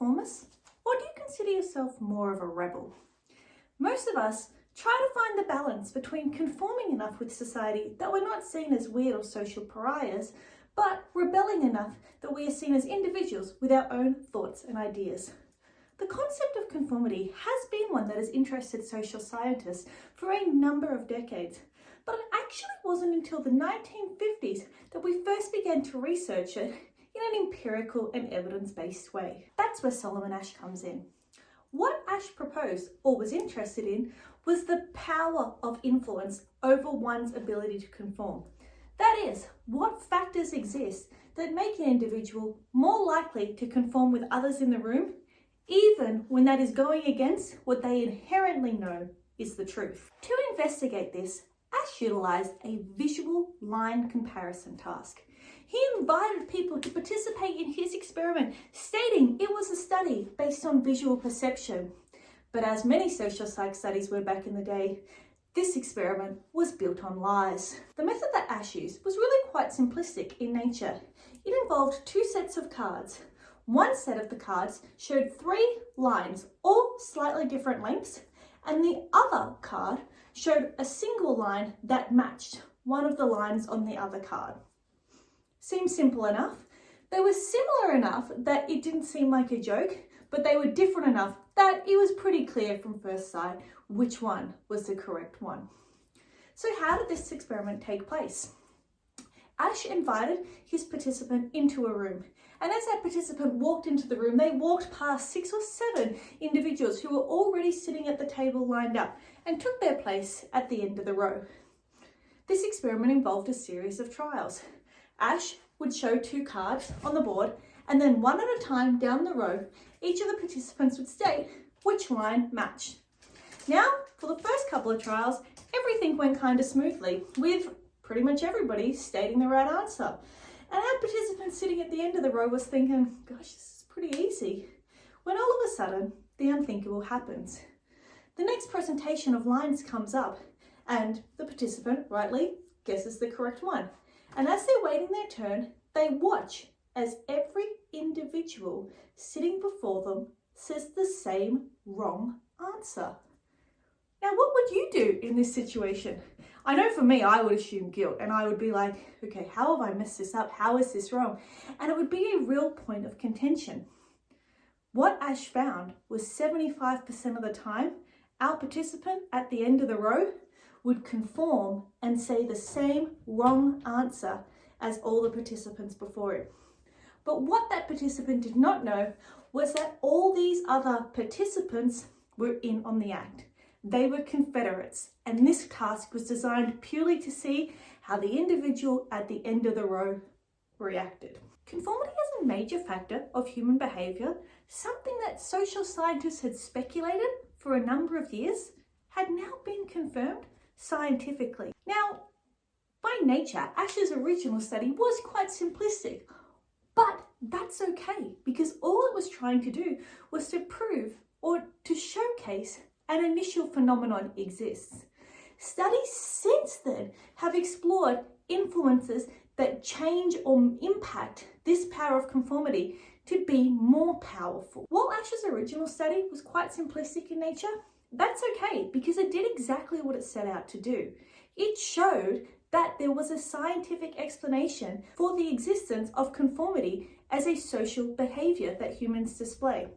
conformist? Or do you consider yourself more of a rebel? Most of us try to find the balance between conforming enough with society that we're not seen as weird or social pariahs, but rebelling enough that we are seen as individuals with our own thoughts and ideas. The concept of conformity has been one that has interested social scientists for a number of decades, but it actually wasn't until the 1950s that we first began to research it in an empirical and evidence-based way. That's where Solomon Asch comes in. What Asch proposed or was interested in was the power of influence over one's ability to conform. That is, what factors exist that make an individual more likely to conform with others in the room, even when that is going against what they inherently know is the truth. To investigate this, Asch utilized a visual line comparison task. He invited people to participate in his experiment, stating it was a study based on visual perception. But as many social psych studies were back in the day, this experiment was built on lies. The method that Asch used was really quite simplistic in nature. It involved two sets of cards. One set of the cards showed 3 lines, all slightly different lengths, and the other card showed a single line that matched one of the lines on the other card. Seems simple enough. They were similar enough that it didn't seem like a joke, but they were different enough that it was pretty clear from first sight which one was the correct one. So how did this experiment take place? Asch invited his participant into a room, and as that participant walked into the room, they walked past 6 or 7 individuals who were already sitting at the table lined up and took their place at the end of the row. This experiment involved a series of trials. Asch would show 2 cards on the board, and then one at a time down the row, each of the participants would state which line matched. Now, for the first couple of trials, everything went kind of smoothly, with pretty much everybody stating the right answer. And our participant sitting at the end of the row was thinking, gosh, this is pretty easy. When all of a sudden, the unthinkable happens. The next presentation of lines comes up, and the participant rightly guesses the correct one. And as they're waiting their turn, they watch as every individual sitting before them says the same wrong answer. Now, what would you do in this situation? I know for me, I would assume guilt, and I would be like, okay, how have I messed this up? How is this wrong? And it would be a real point of contention. What Asch found was 75% of the time, our participant at the end of the row would conform and say the same wrong answer as all the participants before it. But what that participant did not know was that all these other participants were in on the act. They were Confederates, and this task was designed purely to see how the individual at the end of the row reacted. Conformity is a major factor of human behavior, something that social scientists had speculated for a number of years, had now been confirmed scientifically. Now, by nature, Asch's original study was quite simplistic, but that's okay, because all it was trying to do was to prove or to showcase an initial phenomenon exists. Studies since then have explored influences that change or impact this power of conformity to be more powerful. While Asch's original study was quite simplistic in nature, that's okay, because it did exactly what it set out to do. It showed that there was a scientific explanation for the existence of conformity as a social behavior that humans display.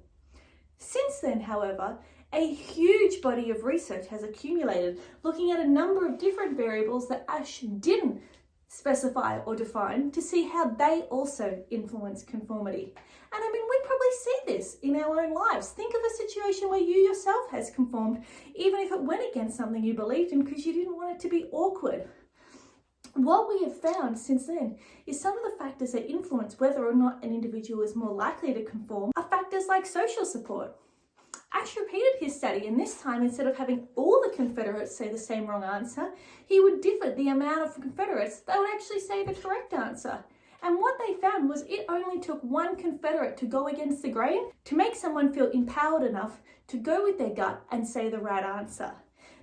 Since then, however, a huge body of research has accumulated looking at a number of different variables that Asch didn't specify or define to see how they also influence conformity. And I mean, we probably see this in our own lives. Think of a situation where you yourself has conformed, even if it went against something you believed in because you didn't want it to be awkward. What we have found since then is some of the factors that influence whether or not an individual is more likely to conform are factors like social support. Asch repeated his study, and this time, instead of having all the Confederates say the same wrong answer, he would differ the amount of Confederates that would actually say the correct answer. And what they found was it only took one Confederate to go against the grain to make someone feel empowered enough to go with their gut and say the right answer.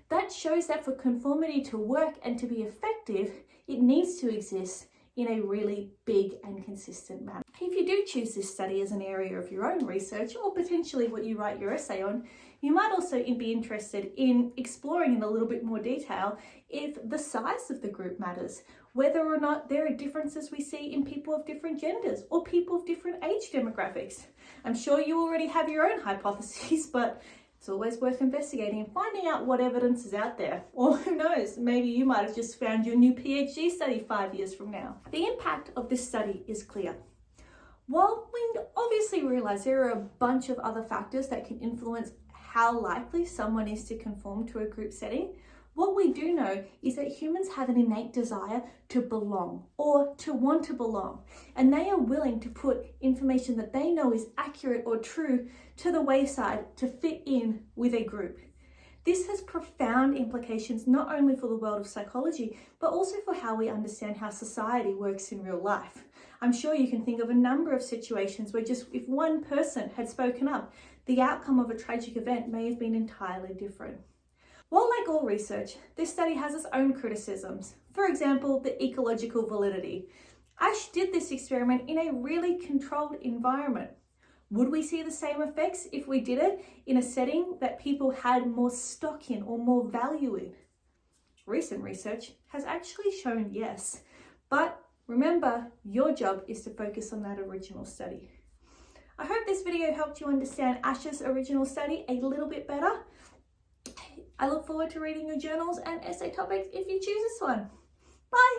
That shows that for conformity to work and to be effective, it needs to exist in a really big and consistent manner. If you do choose this study as an area of your own research, or potentially what you write your essay on, you might also be interested in exploring in a little bit more detail if the size of the group matters, whether or not there are differences we see in people of different genders or people of different age demographics. I'm sure you already have your own hypotheses, but it's always worth investigating and finding out what evidence is out there. Or who knows, maybe you might have just found your new PhD study 5 years from now. The impact of this study is clear. While we obviously realize there are a bunch of other factors that can influence how likely someone is to conform to a group setting, what we do know is that humans have an innate desire to belong or to want to belong, and they are willing to put information that they know is accurate or true to the wayside to fit in with a group. This has profound implications not only for the world of psychology, but also for how we understand how society works in real life. I'm sure you can think of a number of situations where just if one person had spoken up, the outcome of a tragic event may have been entirely different. While like all research, this study has its own criticisms. For example, the ecological validity. Asch did this experiment in a really controlled environment. Would we see the same effects if we did it in a setting that people had more stock in or more value in? Recent research has actually shown yes, but remember, your job is to focus on that original study. I hope this video helped you understand Asch's original study a little bit better. I look forward to reading your journals and essay topics if you choose this one. Bye!